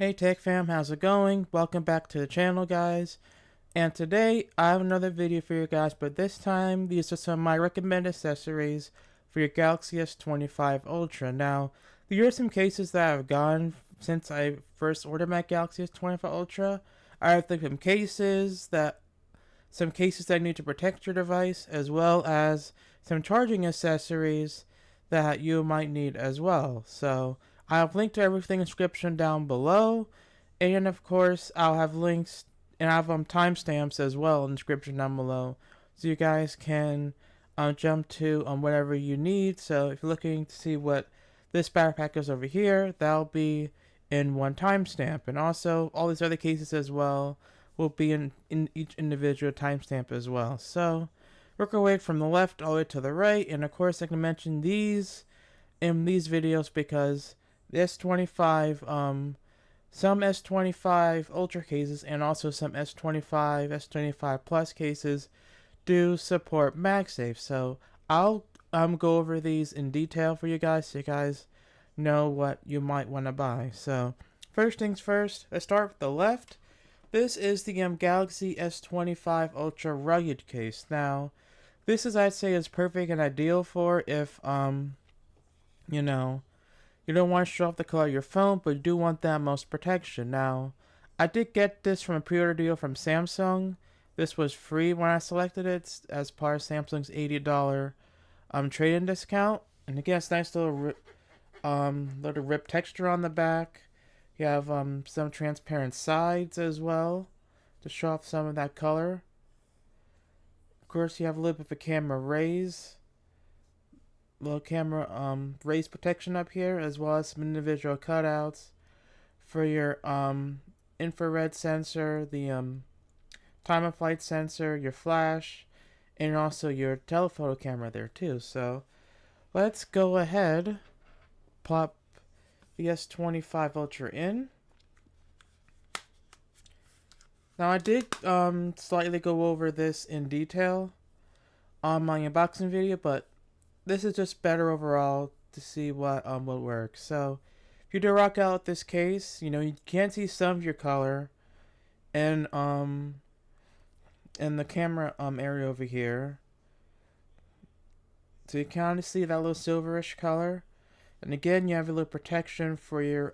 Hey Tech Fam, how's it going? Welcome back to the channel, guys. And today I have another video for you guys, but this time these are some of my recommended accessories for your Galaxy S25 Ultra. Now, there are some cases that I've gotten since I first ordered my Galaxy S25 Ultra. I have some cases that need to protect your device, as well as some charging accessories that you might need as well. So I'll have linked to everything in the description down below, and of course I'll have links and I have timestamps as well in the description down below, so you guys can jump to whatever you need. So if you're looking to see what this backpack is over here, that'll be in one timestamp, and also all these other cases as well will be in each individual timestamp as well. So work our way from the left all the way to the right, and of course I can mention these in these videos because the S25, some S25 Ultra cases and also some S25, S25 Plus cases do support Magsafe. So I'll go over these in detail for you guys so you guys know what you might want to buy. So first things first, let's start with the left. This is the Galaxy S25 Ultra Rugged case. Now, this is, I'd say, is perfect and ideal for if you know, you don't want to show off the color of your phone, but you do want that most protection. Now, I did get this from a pre-order deal from Samsung. This was free when I selected it as part of Samsung's $80 trade-in discount. And again, it's nice little rip texture on the back. You have some transparent sides as well to show off some of that color. Of course, you have a little bit of a camera raise. Little camera raise protection up here, as well as some individual cutouts for your infrared sensor, the time of flight sensor, your flash, and also your telephoto camera there too. So let's go ahead, plop the S25 Ultra in. Now I did slightly go over this in detail on my unboxing video, but this is just better overall to see what works. So if you do rock out with this case, you know, you can see some of your color and in the camera area over here. So you kind of see that little silverish color. And again, you have a little protection for your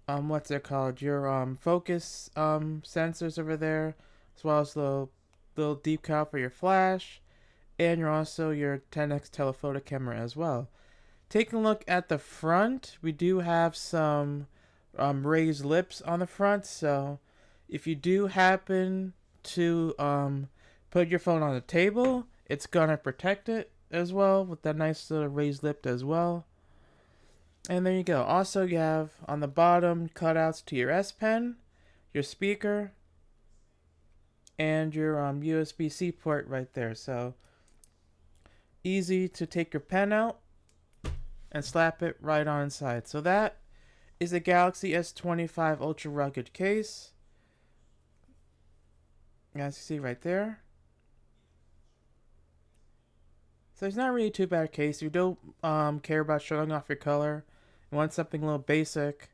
what's it called? Your focus sensors over there, as well as the little deep cut for your flash, and you're also your 10x telephoto camera as well. Taking a look at the front, we do have some raised lips on the front, so if you do happen to put your phone on the table, it's gonna protect it as well with that nice little raised lip as well. And there you go. Also, you have on the bottom cutouts to your S Pen, your speaker, and your USB-C port right there. So easy to take your pen out and slap it right on inside. So that is the Galaxy S25 Ultra Rugged case. As you see right there. So it's not really too bad a case. If you don't care about showing off your color and want something a little basic,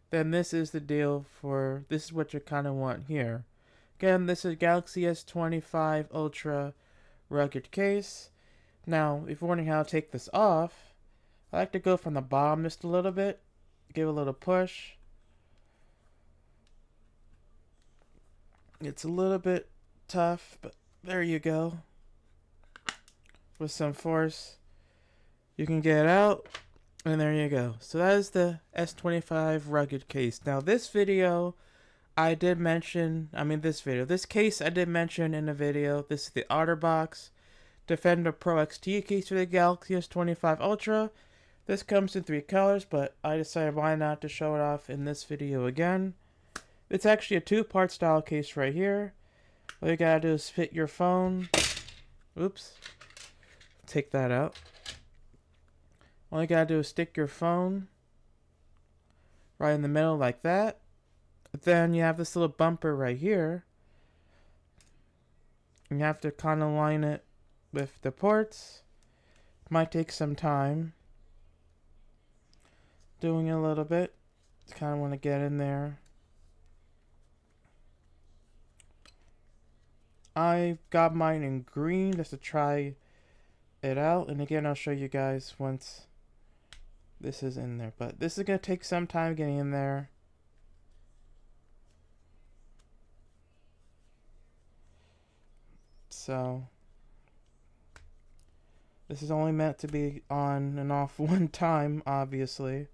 then this is the deal for, this is what you kind of want here. Again, this is Galaxy S25 Ultra Rugged case. Now, if you're wondering how to take this off, I like to go from the bottom just a little bit, give a little push. It's a little bit tough, but there you go. With some force, you can get it out, and there you go. So that is the S25 Rugged case. Now, this video, I did mention, this case I did mention in the video. This is the Otterbox Defender Pro XT case for the Galaxy S25 Ultra. This comes in 3 colors, but I decided why not to show it off in this video again. It's actually a 2-part style case right here. All you gotta do is fit your phone. Oops. Take that out. All you gotta do is stick your phone right in the middle like that. Then you have this little bumper right here. You have to kind of line it with the ports. Might take some time doing it a little bit. kind of want to get in there. I got mine in green just to try it out, and again I'll show you guys once this is in there, but this is going to take some time getting in there. So this is only meant to be on and off one time, obviously.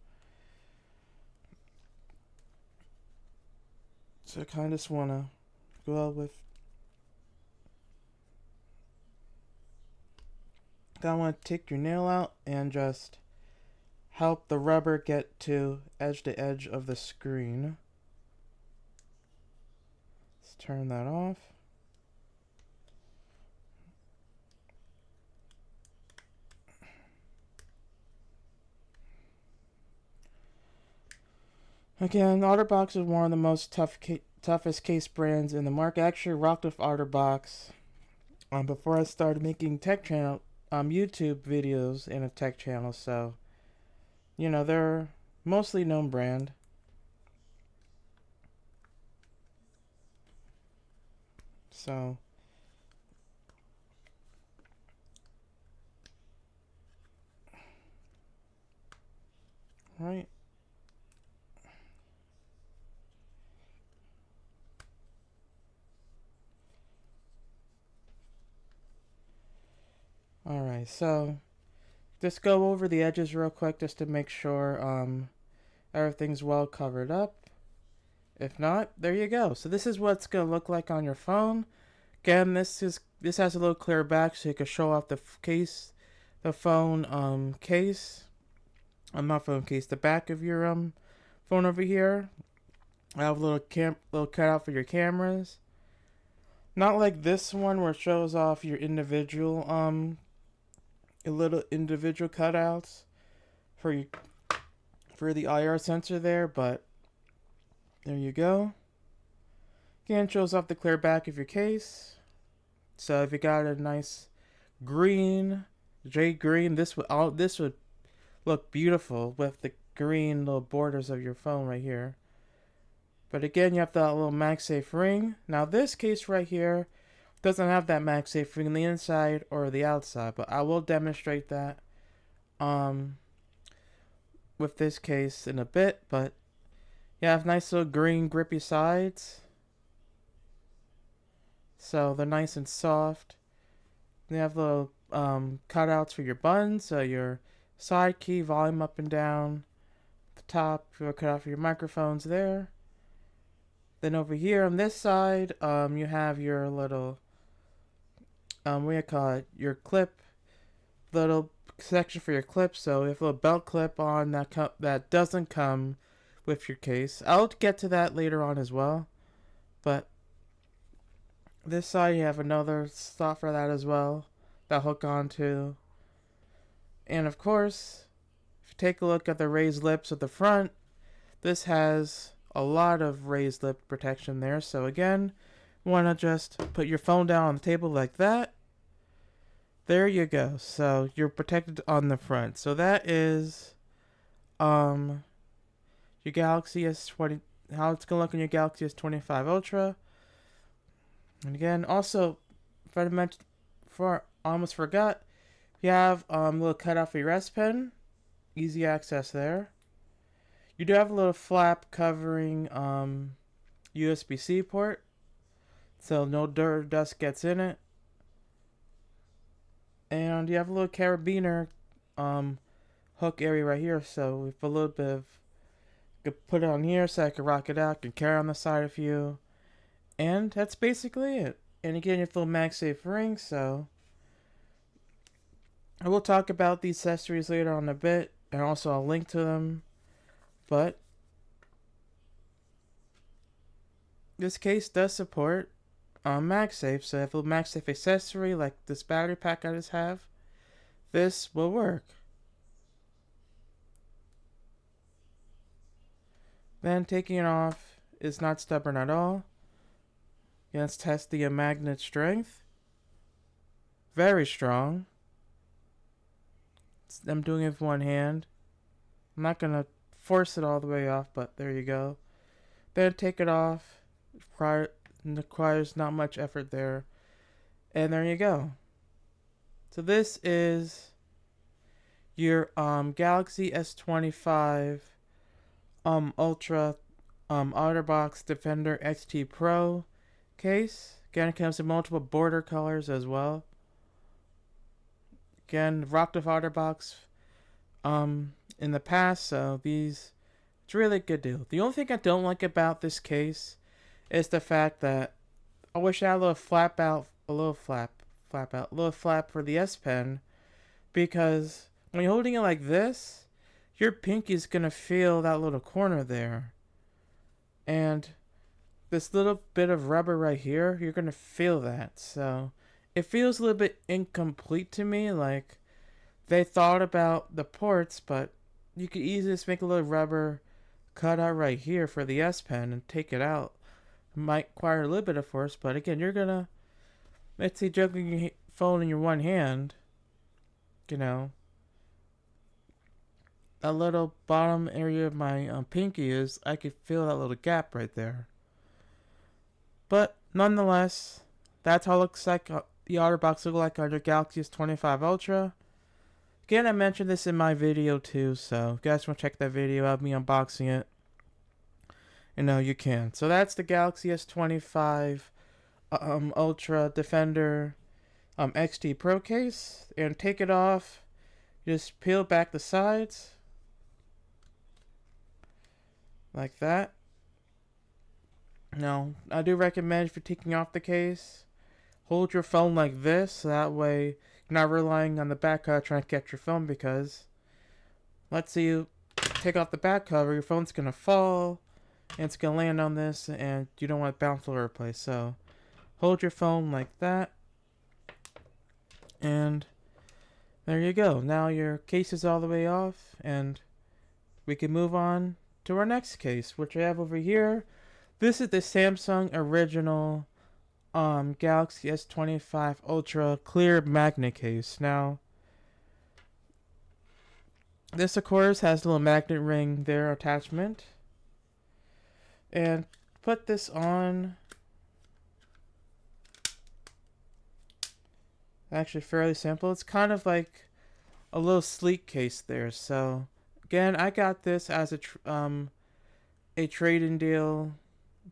So I kind of just want to go out with, I want to take your nail out and just help the rubber get to edge of the screen. Let's turn that off. Again, Otterbox is one of the most toughest case brands in the market. I actually rocked with Otterbox before I started making tech channel YouTube videos in a tech channel, so you know, they're mostly known brand. So right. Alright, so just go over the edges real quick just to make sure everything's well covered up. If not, there you go. So this is what it's gonna look like on your phone. Again, this has a little clear back so you can show off the case, the phone case. Not phone case, the back of your phone over here. I have a little cutout for your cameras. Not like this one where it shows off your individual little individual cutouts for the IR sensor there, but there you go. Again, shows off the clear back of your case. So if you got a nice green, jade green, this would look beautiful with the green little borders of your phone right here. But again, you have that little Magsafe ring. Now this case right here doesn't have that Magsafe ring on the inside or the outside, but I will demonstrate that with this case in a bit. But you have nice little green grippy sides, so they're nice and soft. They have little cutouts for your buttons, so your side key, volume up and down. The top, you have a cutout for your microphones there. Then over here on this side, you have your little, what do you call it? Your clip, little section for your clip. So you have a little belt clip on that doesn't come with your case. I'll get to that later on as well. But this side, you have another slot for that as well, that hook onto. And of course, if you take a look at the raised lips at the front, this has a lot of raised lip protection there. So again, you want to just put your phone down on the table like that. There you go. So you're protected on the front. So that is your Galaxy S20, how it's gonna look in your Galaxy S25 Ultra. And again, also, if I mentioned before, I almost forgot, you have a little cutout for your S Pen, easy access there. You do have a little flap covering USB-C port, so no dirt or dust gets in it. And you have a little carabiner hook area right here, so if a little bit of, you could put it on here so I can rock it out, can carry on the side of you. And that's basically it. And again, you have a little MagSafe ring, so I will talk about these accessories later on a bit, and also I'll link to them. But this case does support MagSafe, so if a MagSafe accessory like this battery pack I just have, this will work. Then taking it off is not stubborn at all. Let's test the magnet strength. Very strong. I'm doing it with one hand. I'm not gonna force it all the way off, but there you go. Then take it off. Requires not much effort there. And there you go. So this is your Galaxy S25 Ultra Otterbox Defender XT Pro case. Again, it comes in multiple border colors as well. Again, rocked with Otterbox in the past, so it's really a good deal. The only thing I don't like about this case is the fact that I wish I had a little flap for the S Pen, because when you're holding it like this, your pinky's gonna feel that little corner there, and this little bit of rubber right here, you're gonna feel that. So it feels a little bit incomplete to me, like they thought about the ports, but you could easily just make a little rubber cutout right here for the S Pen and take it out. It might require a little bit of force, but again, you're gonna, let's say, juggling your phone in your one hand, you know, that little bottom area of my pinky is, I could feel that little gap right there. But nonetheless, that's how it looks like the Otterbox looks like on your Galaxy S25 Ultra. Again, I mentioned this in my video too, so if you guys want to check that video out, me unboxing it, you can. So that's the Galaxy S25 Ultra Defender XT Pro case. And take it off, just peel back the sides like that. Now, I do recommend, if you're taking off the case, hold your phone like this, so that way you're not relying on the back cover trying to catch your phone, because let's say you take off the back cover, your phone's going to fall, and it's going to land on this, and you don't want it to bounce all over the place. So hold your phone like that, and there you go. Now your case is all the way off, and we can move on to our next case, which I have over here. This is the Samsung original Galaxy S25 Ultra clear magnet case. Now, this of course has a little magnet ring there attachment. And put this on. Actually fairly simple. It's kind of like a little sleek case there. So again, I got this as a trade-in deal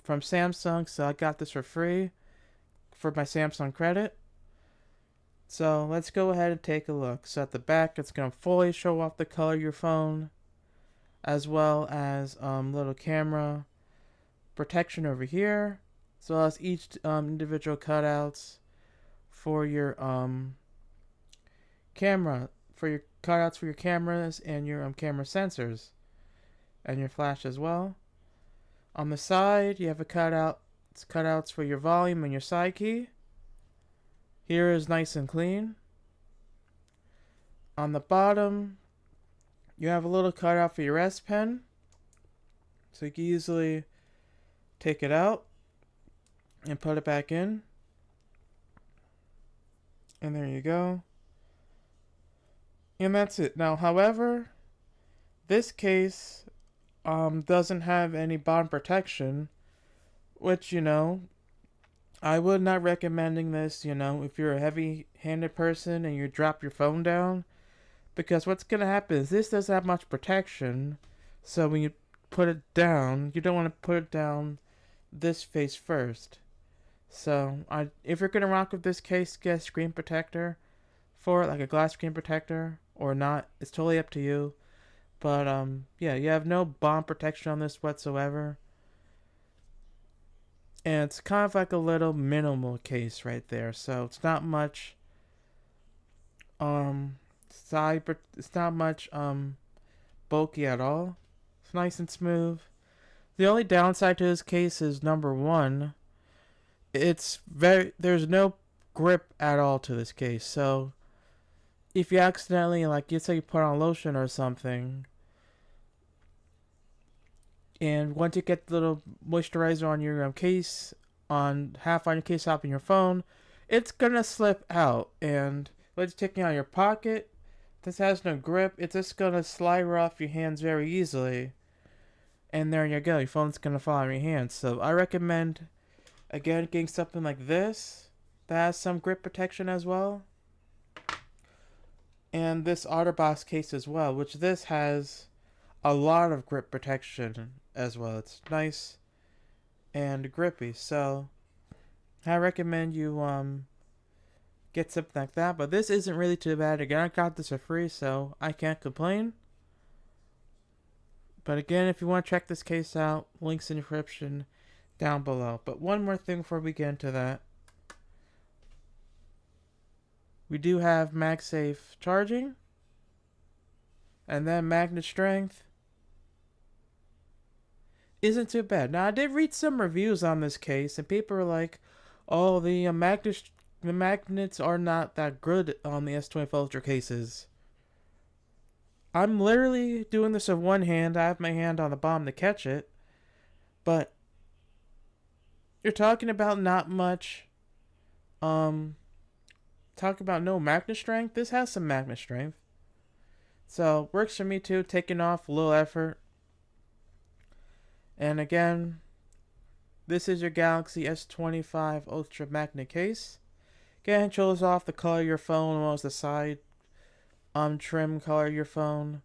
from Samsung, so I got this for free for my Samsung credit. So let's go ahead and take a look. So at the back, it's going to fully show off the color of your phone, as well as little camera protection over here, as well as each individual cutouts for your camera, for your cutouts for your cameras and your camera sensors and your flash as well. On the side, you have cutouts for your volume and your side key. Here is nice and clean. On the bottom, you have a little cutout for your S Pen, so you can easily take it out and put it back in. And there you go. And that's it. Now, however, this case doesn't have any bottom protection, which, I would not recommending this, if you're a heavy-handed person and you drop your phone down, because what's going to happen is this doesn't have much protection, so when you put it down, you don't want to put it down this face first. So, if you're going to rock with this case, get a screen protector for it, like a glass screen protector, or not. It's totally up to you. But, yeah, you have no bottom protection on this whatsoever. And it's kind of like a little minimal case right there. So it's not much it's not much bulky at all. It's nice and smooth. The only downside to this case is, number one, there's no grip at all to this case. So if you accidentally, like, let's say you put on lotion or something, and once you get the little moisturizer on your case, half on your case, half on your phone, it's gonna slip out. And when it's taking out of your pocket, this has no grip. It's just gonna slide off your hands very easily. and there you go, your phone's gonna fall out of your hand. So I recommend, again, getting something like this that has some grip protection as well, and this Otterbox case as well, which this has a lot of grip protection as well. It's nice and grippy, so I recommend you get something like that. But this isn't really too bad. Again, I got this for free, so I can't complain. But again, if you want to check this case out, links in the description down below. But one more thing before we get into that. We do have Magsafe charging, and then magnet strength isn't too bad. Now, I did read some reviews on this case, and people are like, oh, the magnets are not that good on the S25 Ultra cases. I'm literally doing this with one hand. I have my hand on the bottom to catch it, but you're talking about not much, talk about no magnet strength. This has some magnet strength, so works for me too. Taking off, a little effort. And again, this is your Galaxy S25 Ultra magnet case. Again, shows off the color of your phone, as well as the side trim color of your phone.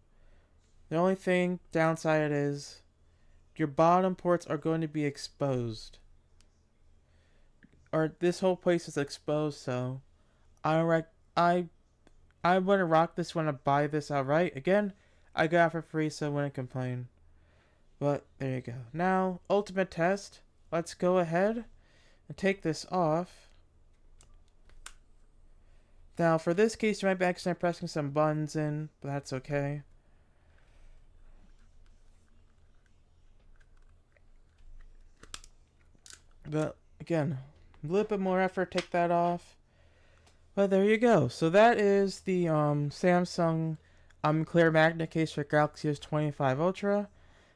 The only thing downside is your bottom ports are going to be exposed, or this whole place is exposed. So I wouldn't rock this when I buy this outright. Again, I got it for free, so I wouldn't complain. But there you go. Now, ultimate test. Let's go ahead and take this off. Now, for this case, you might be accidentally pressing some buttons in, but that's okay. But again, a little bit more effort, take that off. But there you go. So that is the Samsung clear magnet case for Galaxy S25 Ultra.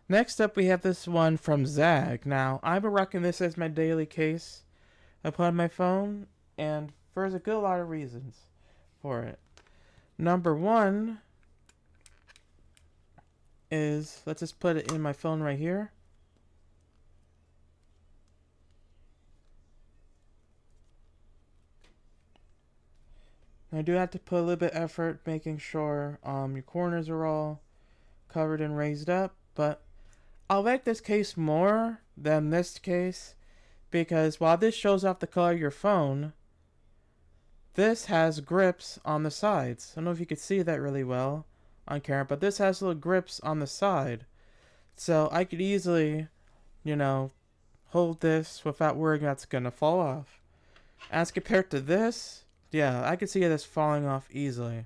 Next up, we have this one from Zagg. Now, I've been rocking this as my daily case I put on my phone, and there's a good lot of reasons for it. Number one is, let's just put it in my phone right here. I do have to put a little bit of effort making sure your corners are all covered and raised up, but I like this case more than this case because while this shows off the color of your phone, this has grips on the sides. I don't know if you could see that really well on camera, but this has little grips on the side. So I could easily, hold this without worrying that's going to fall off. As compared to this, yeah, I could see this falling off easily.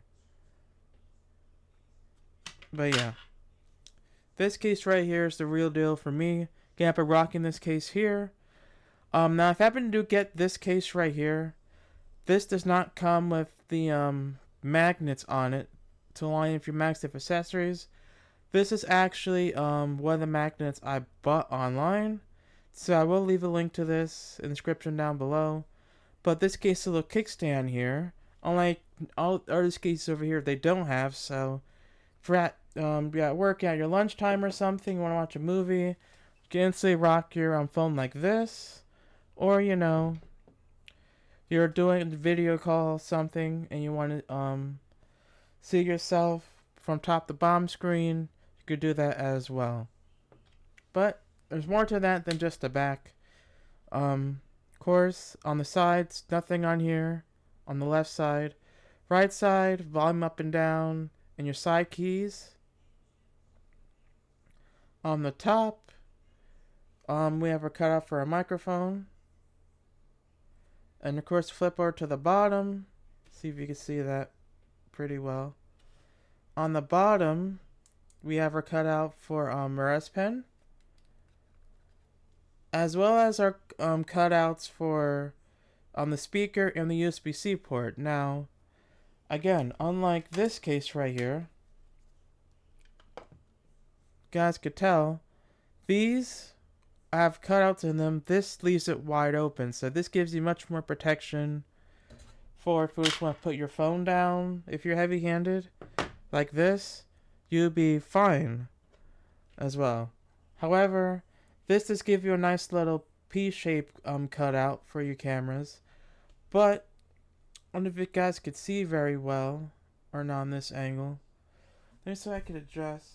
But yeah. This case right here is the real deal for me. Again, I've been rocking this case here. Now, if I happen to get this case right here, this does not come with the magnets on it to align with your Magsafe accessories. This is actually one of the magnets I bought online. So I will leave a link to this in the description down below. But this case is a little kickstand here. Unlike all other cases over here, they don't have. So for at work at your lunchtime or something, you want to watch a movie, you can instantly rock your phone like this. Or, you're doing a video call or something and you want to see yourself from top to bottom screen, you could do that as well. But there's more to that than just the back. Of course, on the sides, nothing on here. On the left side, right side, volume up and down, and your side keys. On the top, we have a cutout for a microphone. And of course, flip over to the bottom. See if you can see that pretty well. On the bottom, we have our cutout for our S Pen, as well as our cutouts for the speaker and the USB-C port. Now, again, unlike this case right here, you guys could tell these have cutouts in them. This leaves it wide open, so this gives you much more protection for if you just want to put your phone down. If you're heavy-handed like this, you'll be fine as well. However, this does give you a nice little P-shape cutout for your cameras. But I don't know if you guys could see very well or not on this angle. Let me see if I can adjust.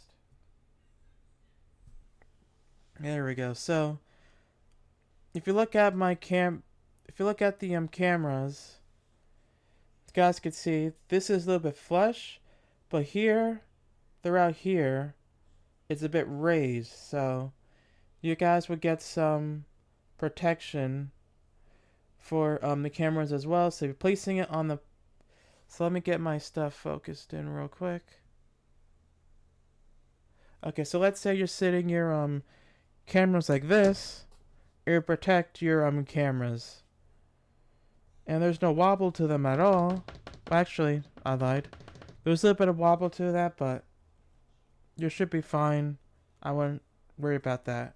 There we go. So if you look at the cameras, you guys can see this is a little bit flush, but here, throughout here, it's a bit raised. So you guys would get some protection for the cameras as well. So you're placing it on the. So let me get my stuff focused in real quick. Okay, so let's say you're sitting your cameras like this. It will protect your cameras. And there's no wobble to them at all. Well, actually, I lied. There's a little bit of wobble to that, but you should be fine. I wouldn't worry about that.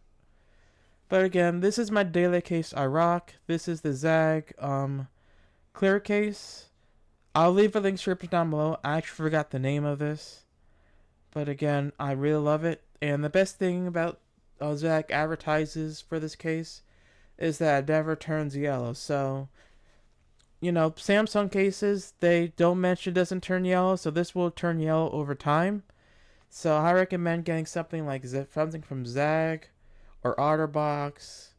But again, this is my daily case I rock. This is the Zagg clear case. I'll leave a link description down below. I actually forgot the name of this. But again, I really love it. And the best thing about Zagg advertises for this case is that it never turns yellow. So, you know, Samsung cases, they don't mention it doesn't turn yellow. So this will turn yellow over time. So I recommend getting something like something from Zagg or Otterbox.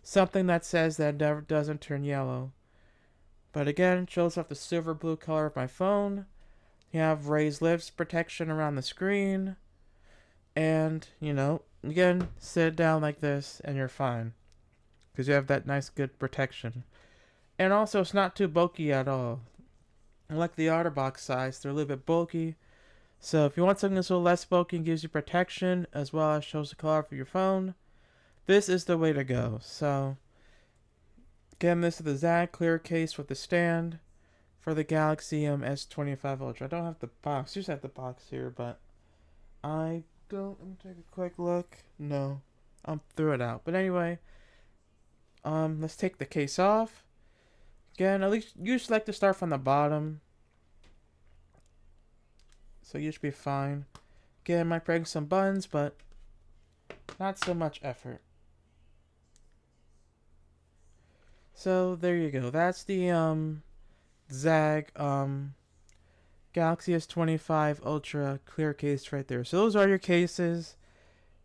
Something that says that it never doesn't turn yellow. But again, it shows off the silver blue color of my phone. You have raised lips protection around the screen. And, you know, again, sit down like this and you're fine. Because you have that nice good protection. And also, it's not too bulky at all. Like the Otterbox size, they're a little bit bulky. So if you want something that's a little less bulky and gives you protection, as well as shows the color for your phone, this is the way to go. So, again, this is the Zagg clear case with the stand for the Galaxy S25 Ultra. I don't have the box. I just have the box here, but I don't. Let me take a quick look. No, I threw it out. But anyway, let's take the case off. Again, at least you usually like to start from the bottom, so you should be fine. Again, I might break some buttons, but not so much effort. So there you go. That's the Zagg Galaxy S25 Ultra clear case right there. So those are your cases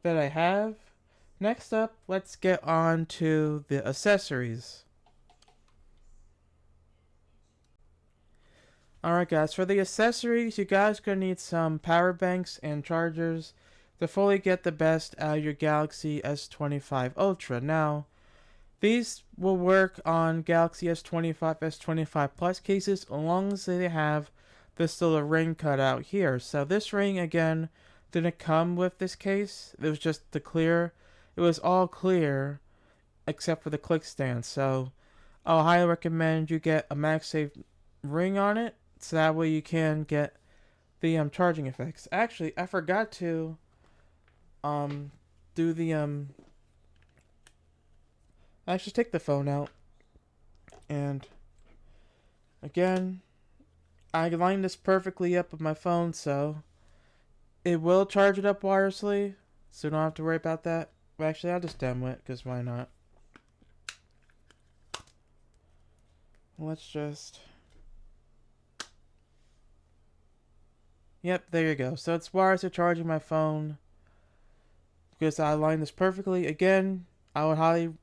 that I have. Next up, let's get on to the accessories. Alright guys, for the accessories, you guys are going to need some power banks and chargers to fully get the best out of your Galaxy S25 Ultra. Now, these will work on Galaxy S25, S25 Plus cases as long as they have this little ring cut out here. So this ring, again, didn't come with this case. It was just the clear. It was all clear except for the click stand. So I'll highly recommend you get a Magsafe ring on it, so that way you can get the charging effects. Actually, I forgot to do the actually take the phone out, and again, I lined this perfectly up with my phone, so it will charge it up wirelessly, so you don't have to worry about that. Well, actually, I'll just demo it, because why not? Let's just... Yep, there you go. So it's wirelessly charging my phone, because I aligned this perfectly. Again, I would highly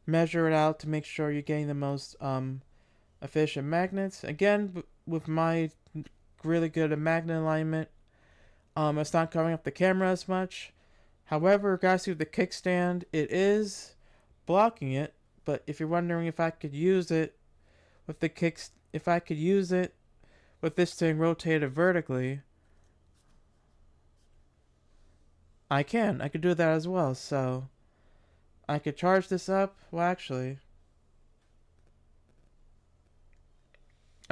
measure it out to make sure you're getting the most efficient magnets. Again, with my really good magnet alignment, it's not covering up the camera as much. However, guys, see with the kickstand, it is blocking it. But if you're wondering if I could use it with the with this thing rotated vertically, I could do that as well. So I could charge this up. Well, actually,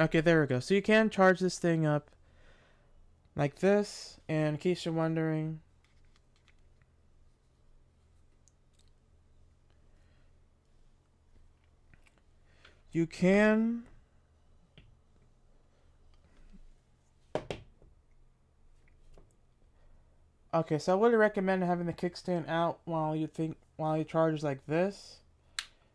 okay, there we go. So you can charge this thing up like this. And in case you're wondering, you can Okay, so I wouldn't recommend having the kickstand out while you charge like this.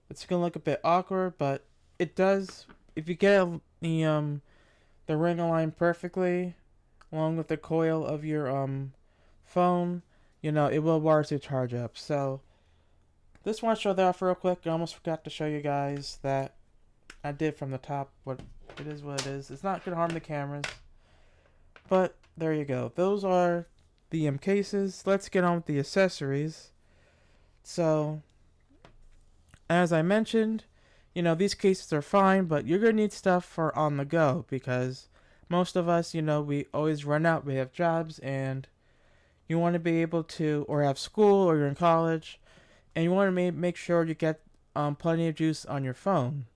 It's gonna look a bit awkward, but it does if you get the ring aligned perfectly along with the coil of your phone, it will wirelessly charge up. So just want to show that off real quick. I almost forgot to show you guys that I did from the top. What it is. It's not gonna harm the cameras, but there you go. Those are the cases. Let's get on with the accessories. So as I mentioned, these cases are fine, but you're going to need stuff for on the go because most of us, we always run out. We have jobs and you want to be able to, or have school or you're in college, and you want to make sure you get plenty of juice on your phone.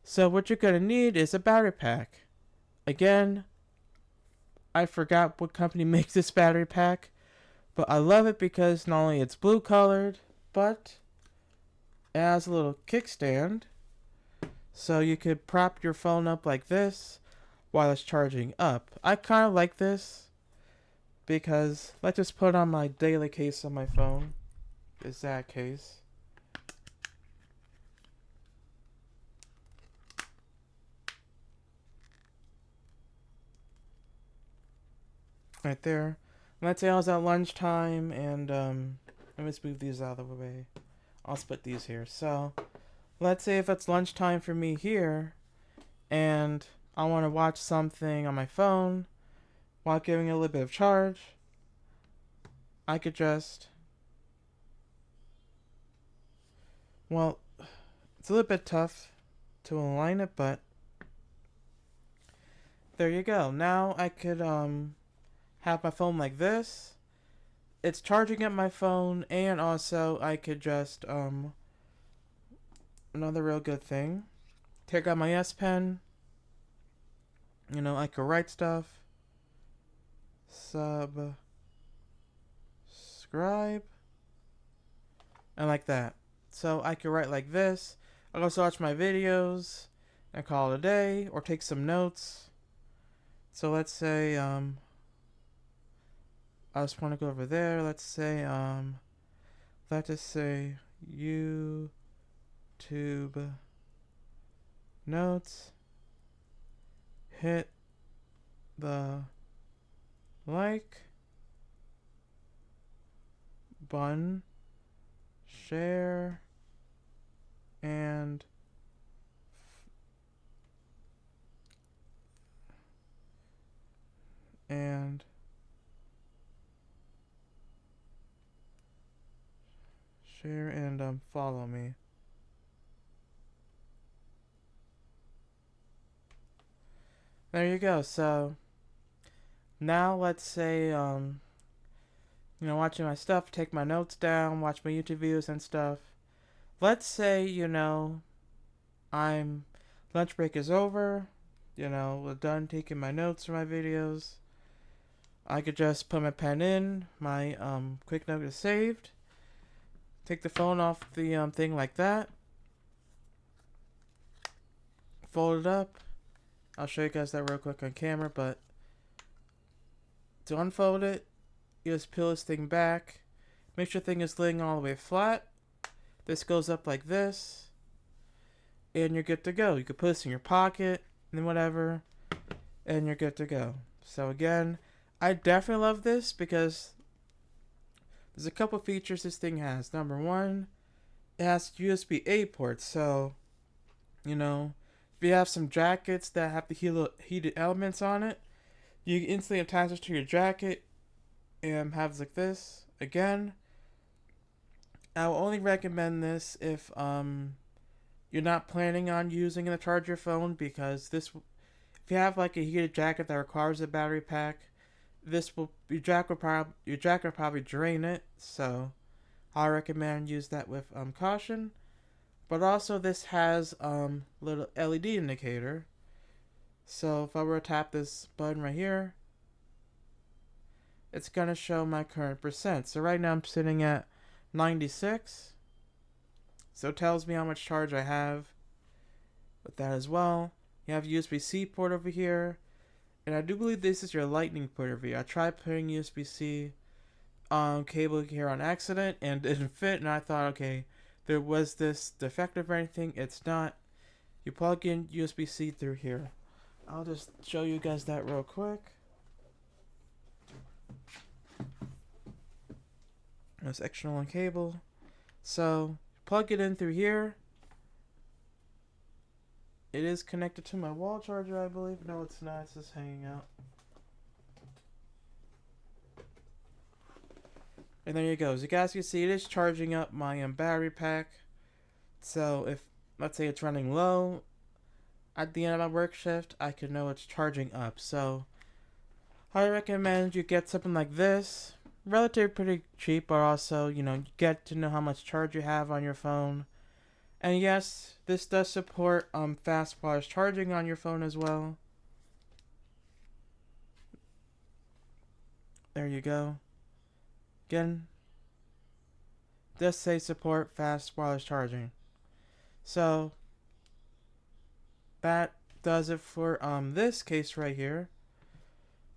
So what you're going to need is a battery pack. Again, I forgot what company makes this battery pack, but I love it because not only it's blue colored, but it has a little kickstand. So you could prop your phone up like this while it's charging up. I kind of like this because let's just put on my daily case on my phone. The Zagg case. Right there. Let's say I was at lunchtime and let me just move these out of the way. I'll split these here. So let's say if it's lunchtime for me here and I want to watch something on my phone while giving it a little bit of charge, I could just, well, it's a little bit tough to align it, but there you go. Now I could have my phone like this. It's charging up my phone, and also I could just another real good thing, take out my S Pen. I could write stuff. Subscribe. And like that. So I could write like this. I also watch my videos and call it a day, or take some notes. So let's say I just want to go over there. Let's say let's just say YouTube notes. Hit the like button, share, and share and follow me. There you go. So now let's say watching my stuff, take my notes down, watch my YouTube videos and stuff. Let's say I'm lunch break is over, we're done taking my notes for my videos. I could just put my pen in, my quick note is saved. Take the phone off the thing like that. Fold it up. I'll show you guys that real quick on camera, but to unfold it, you just peel this thing back. Make sure the thing is laying all the way flat. This goes up like this, and you're good to go. You could put this in your pocket and whatever, and you're good to go. So again, I definitely love this because there's a couple features this thing has. Number one, it has USB-A ports. So, if you have some jackets that have the heated elements on it, you can instantly attach it to your jacket and have it like this. Again, I will only recommend this if you're not planning on using it to charge your phone, because if you have like a heated jacket that requires a battery pack, your jacket will probably drain it. So I recommend use that with caution. But also this has little LED indicator. So if I were to tap this button right here, it's gonna show my current percent. So right now I'm sitting at 96. So it tells me how much charge I have with that as well. You have USB-C port over here. And I do believe this is your lightning port over here. I tried putting USB-C cable here on accident and it didn't fit, and I thought, okay, there was this defective or anything. It's not. You plug in USB-C through here. I'll just show you guys that real quick. This external cable. So plug it in through here. It is connected to my wall charger, I believe. No, it's not. It's just hanging out. And there you go. As you guys can see, it is charging up my battery pack. So if, let's say it's running low at the end of my work shift, I can know it's charging up. So I recommend you get something like this. Relatively pretty cheap, but also, you get to know how much charge you have on your phone. And yes, this does support fast wireless charging on your phone as well. There you go. Again, does say support fast wireless charging. So that does it for this case right here.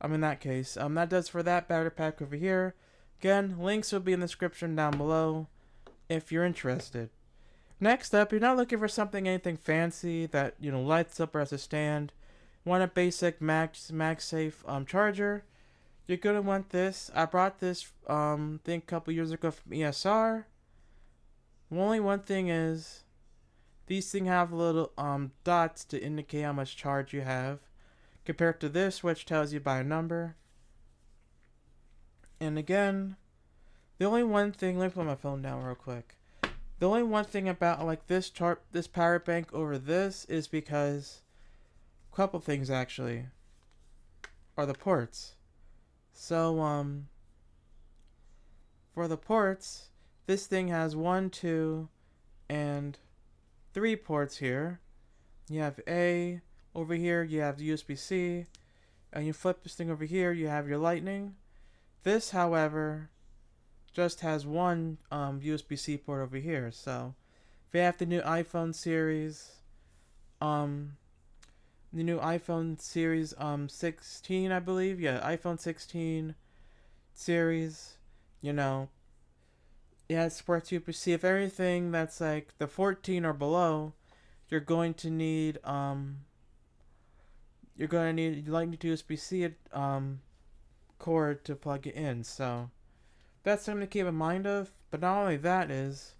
In that case. That does for that battery pack over here. Again, links will be in the description down below if you're interested. Next up, you're not looking for anything fancy that lights up or has a stand. You want a basic Magsafe charger. You're gonna want this. I brought this thing a couple years ago from ESR. Only one thing is, these things have little dots to indicate how much charge you have, compared to this, which tells you by a number. And again, the only one thing, let me put my phone down real quick. The only one thing about this power bank over this is because a couple things actually are the ports. So for the ports, this thing has 1, 2, and 3 ports here. You have A over here, you have USB-C, and you flip this thing over here, you have your Lightning. This, however, just has one USB-C port over here. So if you have the new iPhone series, the new iPhone series 16, I believe, iPhone 16 series, it supports USB-C. If everything that's like the 14 or below, you're going to need Lightning to USB-C cord to plug it in. So that's something to keep in mind of. But not only that is,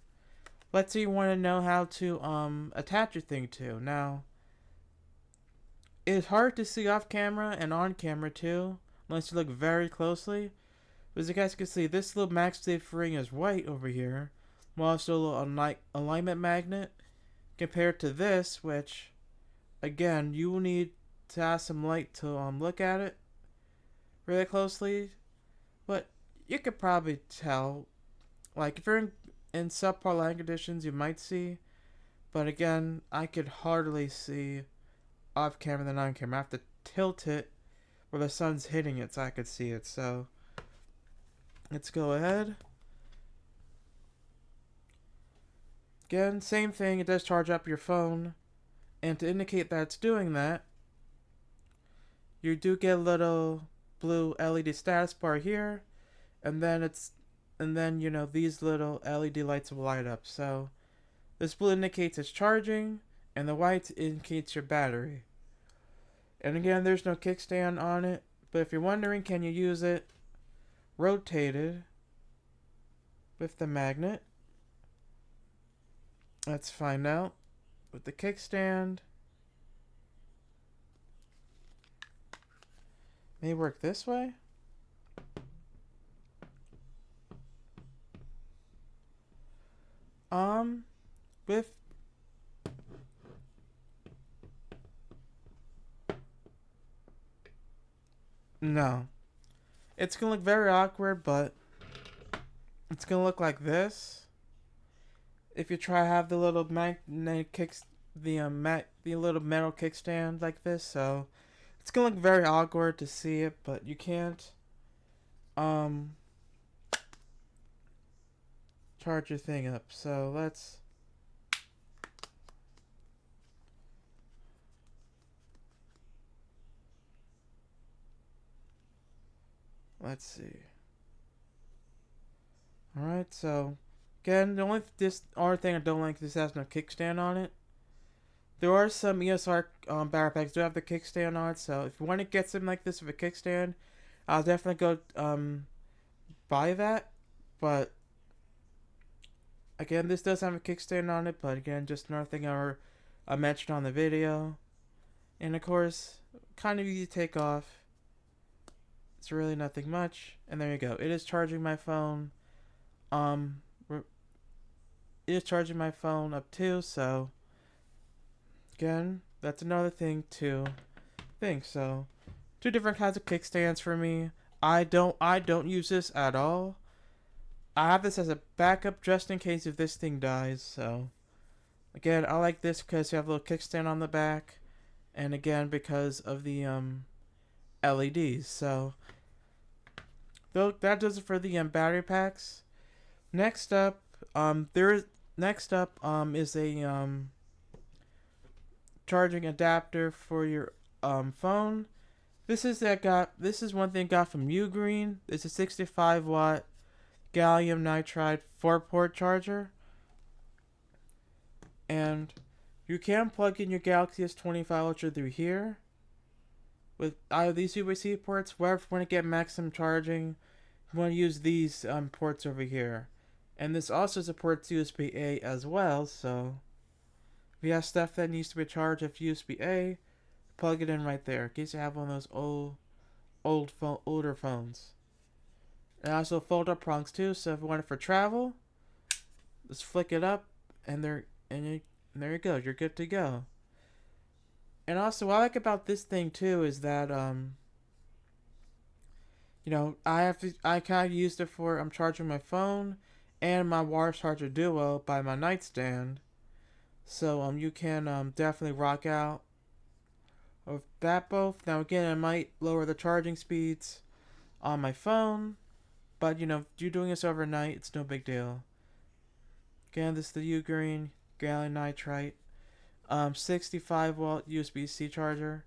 let's say you want to know how to attach your thing to. Now, it's hard to see off camera and on camera too, unless you look very closely. But as you guys can see, this little Magsafe ring is white over here, while it's a little alignment magnet, compared to this, which, again, you will need to have some light to look at it really closely. But you could probably tell, if you're in subpar lighting conditions, you might see. But again, I could hardly see off camera than on camera. I have to tilt it where the sun's hitting it so I could see it. So let's go ahead. Again, same thing. It does charge up your phone, and to indicate that it's doing that, you do get a little blue LED status bar here, and then these little LED lights will light up. So this blue indicates it's charging, and the white indicates your battery. And again, there's no kickstand on it, but if you're wondering, can you use it rotated with the magnet? Let's find out. With the kickstand, may work this way. With no, it's gonna look very awkward, but it's gonna look like this. If you try to have the little magnetic the little metal kickstand like this, so it's gonna look very awkward to see it, but you can't charge your thing up. So let's see. Alright, so again, the only thing I don't like is this has no kickstand on it. There are some ESR battery packs do have the kickstand on it, so if you want to get something like this with a kickstand, I'll definitely go buy that. But again, this does have a kickstand on it, but again, just another thing I mentioned on the video. And of course, kind of easy to take off. It's really nothing much. And there you go. It is charging my phone. It is charging my phone up too, so again, that's another thing to think. So, two different kinds of kickstands for me. I don't use this at all. I have this as a backup just in case if this thing dies. So, again, I like this because you have a little kickstand on the back, and again because of the LEDs. So, though that does it for the battery packs. Next up, is a charging adapter for your phone. This is one thing I got from UGreen. It's a 65 watt gallium nitride 4-port charger, and you can plug in your Galaxy S25 Ultra through here with either these USB-C ports. Wherever you want to get maximum charging, you want to use these ports over here. And this also supports USB-A as well, so if you have stuff that needs to be charged with USB-A, plug it in right there in case you have one of those older phones. And also fold-up prongs too, so if you want it for travel, just flick it up, and there you go. You're good to go. And also, what I like about this thing too is that I kind of used it for charging my phone and my wire charger duo by my nightstand. So you can definitely rock out with that both. Now again, I might lower the charging speeds on my phone, but if you're doing this overnight, it's no big deal. Again, this is the UGreen gallium nitride 65 watt USB-C charger.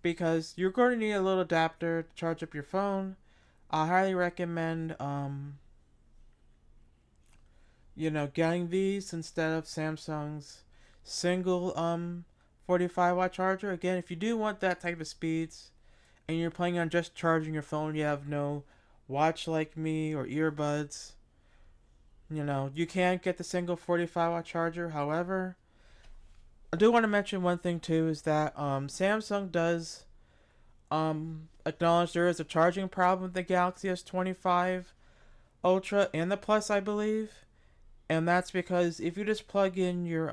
Because you're going to need a little adapter to charge up your phone, I highly recommend getting these instead of Samsung's single 45 watt charger. Again, if you do want that type of speeds and you're planning on just charging your phone, you have no watch like me or earbuds, you can get the single 45 watt charger. However, I do want to mention one thing too is that Samsung does acknowledge there is a charging problem with the Galaxy S25 Ultra and the Plus, I believe. And that's because if you just plug in your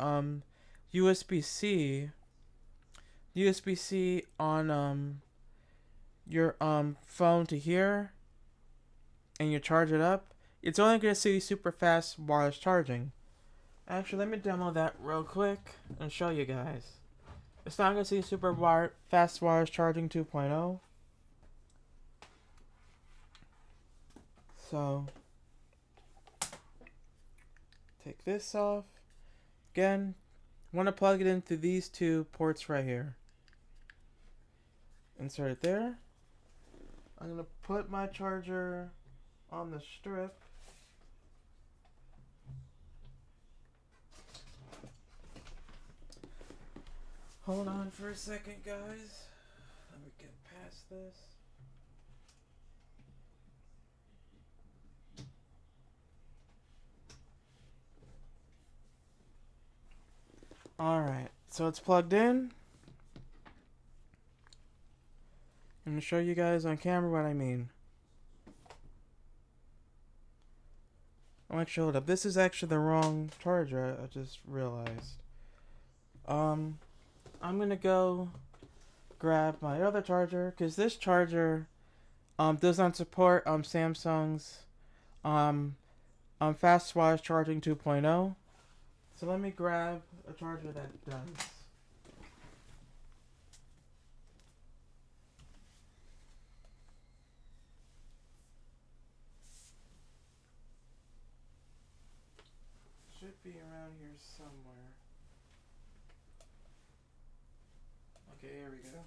USB-C on your phone to here and you charge it up, it's only going to see super fast wireless charging. Actually, let me demo that real quick and show you guys. It's not going to see fast wireless charging 2.0. So, take this off. Again, want to plug it into these two ports right here. Insert it there. I'm going to put my charger on the strip. Hold on for a second, guys. Let me get past this. Alright, so it's plugged in. I'm going to show you guys on camera what I mean. Oh, actually, hold up. This is actually the wrong charger, I just realized. I'm going to go grab my other charger, because this charger does not support Samsung's fast wireless charging 2.0. So let me grab a charger that does. Should be around here somewhere. Okay, here we go.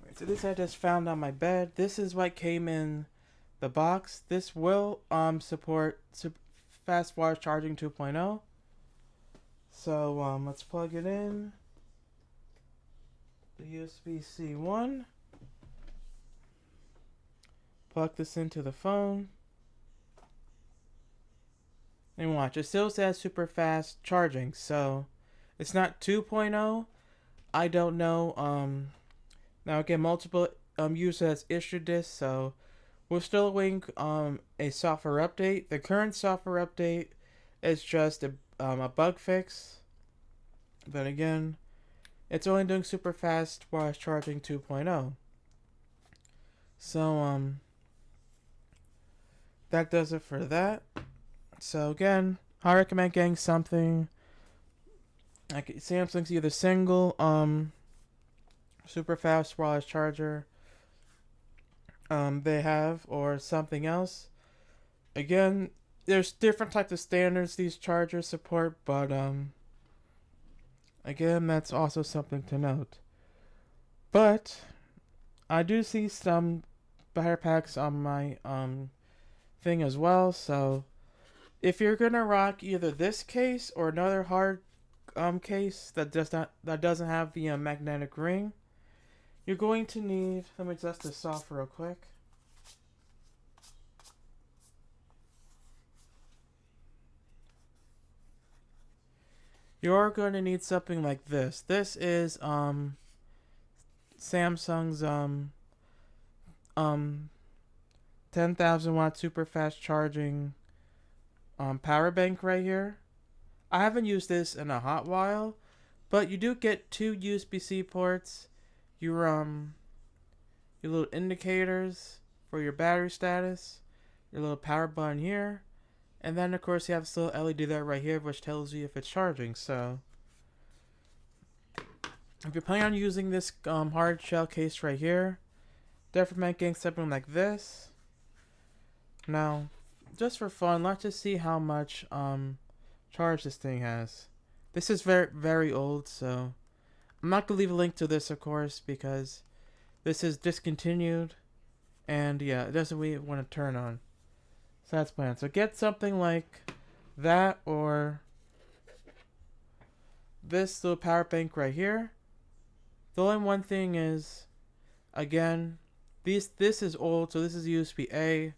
Wait, So this I just found on my bed. This is what came in the box. This will support fast wireless charging 2.0. So let's plug it in. The USB-C 1. Plug this into the phone. And watch, it still says super fast charging, so it's not 2.0. I don't know. Now again, multiple users issued this, so we're still awaiting a software update. The current software update is just a bug fix, but again, it's only doing super fast wireless charging 2.0. So that does it for that. So again, I recommend getting something like Samsung's either single super fast wireless charger they have, or something else. Again, there's different types of standards these chargers support, but again, that's also something to note. But I do see some battery packs on my thing as well, so if you're gonna rock either this case or another hard case that doesn't have the magnetic ring, you're going to need, let me adjust this off real quick. You're going to need something like this. This is Samsung's 10,000 watt super fast charging power bank right here. I haven't used this in a hot while, but you do get two USB-C ports, your little indicators for your battery status, your little power button here, and then of course you have this little LED there right here which tells you if it's charging. So if you're planning on using this hard shell case right here, definitely recommend getting something like this. Now, just for fun, let's just see how much charge this thing has. This is very, very old, so I'm not gonna leave a link to this, of course, because this is discontinued, and yeah, it doesn't really want to turn on. So that's planned. So get something like that, or this little power bank right here. The only one thing is, again, this is old, so this is USB-A,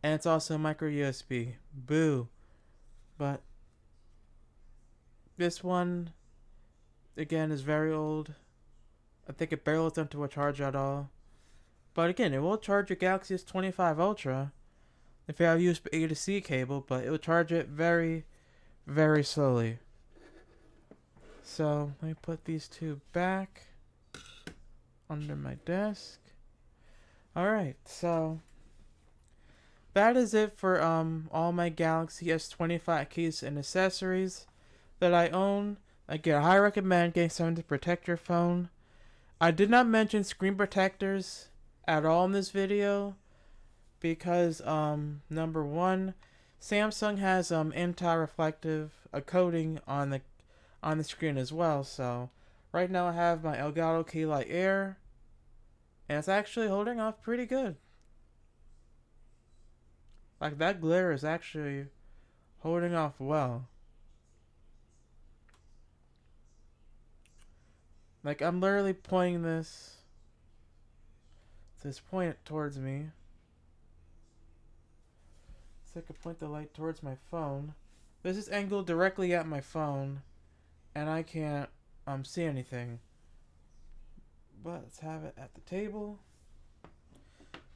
and it's also micro USB. Boo. But this one, again, is very old. I think it barely doesn't do a charge at all. But again, it will charge your Galaxy S25 Ultra if you have a USB-A to C cable, but it will charge it very, very slowly. So let me put these two back under my desk. Alright, so that is it for all my Galaxy S25 case and accessories that I own. Again, I recommend getting something to protect your phone. I did not mention screen protectors at all in this video because number one, Samsung has anti-reflective coating on the screen as well. So right now I have my Elgato K-Lite Air, and it's actually holding off pretty good. Like, that glare is actually holding off well. Like, I'm literally pointing this point towards me, so I can point the light towards my phone. This is angled directly at my phone, and I can't see anything. But let's have it at the table.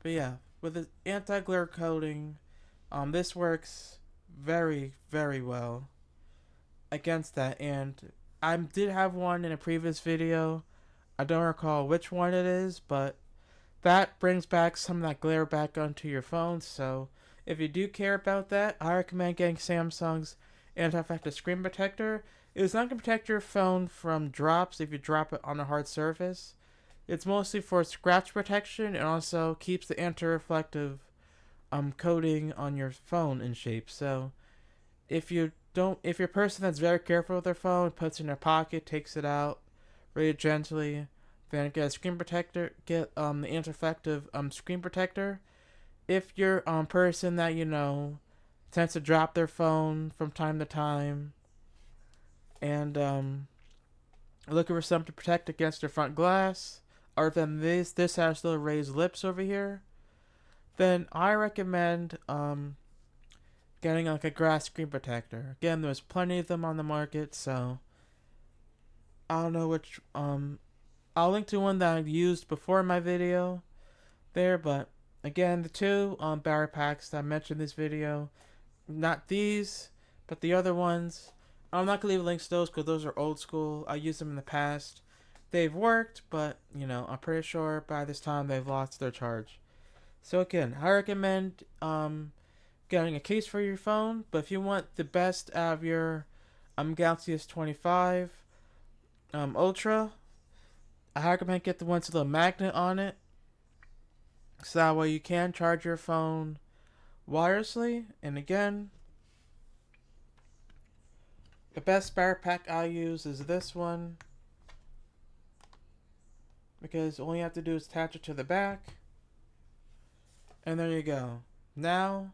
But yeah, with the anti-glare coating, this works very, very well against that. And I did have one in a previous video. I don't recall which one it is, but that brings back some of that glare back onto your phone. So if you do care about that, I recommend getting Samsung's anti-reflective screen protector. It's not going to protect your phone from drops if you drop it on a hard surface. It's mostly for scratch protection, and also keeps the anti-reflective coating on your phone in shape. So if you're a person that's very careful with their phone, puts it in their pocket, takes it out really gently, Then get a screen protector. Get the anti-reflective screen protector. If you're person that tends to drop their phone from time to time, and looking for something to protect against their front glass, or then this has little raised lips over here, then I recommend getting like a glass screen protector. Again, there's plenty of them on the market, so I don't know which I'll link to one that I've used before in my video there, but again, the two battery packs that I mentioned in this video, not these, but the other ones. I'm not gonna leave links to those because those are old school. I used them in the past. They've worked, but I'm pretty sure by this time they've lost their charge. So again, I recommend getting a case for your phone. But if you want the best out of your Galaxy S25 Ultra, I recommend get the ones with a magnet on it, so that way you can charge your phone wirelessly. And again, the best battery pack I use is this one, because all you have to do is attach it to the back, and there you go. Now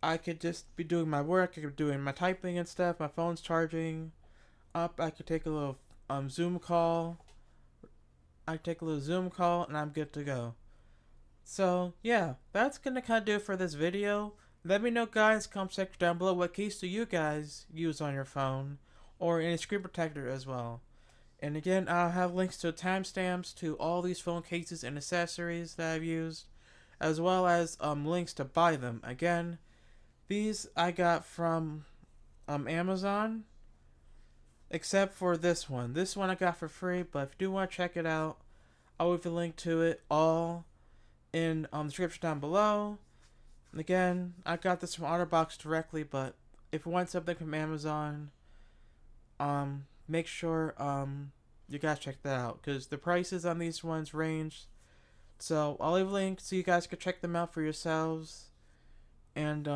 I could just be doing my work, I could be doing my typing and stuff, my phone's charging up, I could take a little Zoom call, and I'm good to go. So yeah, that's gonna kind of do it for this video. Let me know, guys, comment section down below, what case do you guys use on your phone, or any screen protector as well. And again, I'll have links to timestamps to all these phone cases and accessories that I've used, as well as links to buy them. Again, these I got from Amazon, except for this one. This one I got for free, but if you do want to check it out, I'll leave a link to it all in the description down below. And again, I got this from Otterbox directly, but if you want something from Amazon, make sure you guys check that out, because the prices on these ones range. So I'll leave a link so you guys can check them out for yourselves and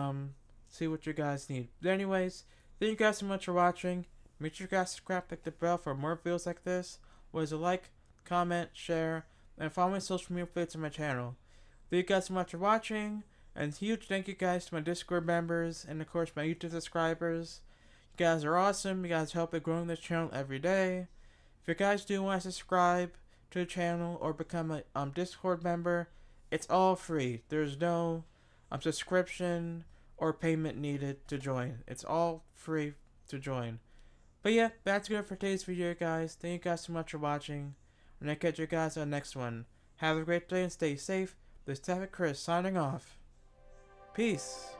see what you guys need. But anyways, thank you guys so much for watching. Make sure you guys subscribe, click the bell for more videos like this. Was a like, comment, share, and follow my social media affiliates on my channel. Thank you guys so much for watching, and huge thank you guys to my Discord members and of course my YouTube subscribers. You guys are awesome. You guys help me growing this channel every day. If you guys do want to subscribe to the channel or become a Discord member, it's all free. There's no subscription or payment needed to join. It's all free to join. But yeah, that's good for today's video, guys. Thank you guys so much for watching, and I'll catch you guys on the next one. Have a great day and stay safe. This is Chris signing off. Peace.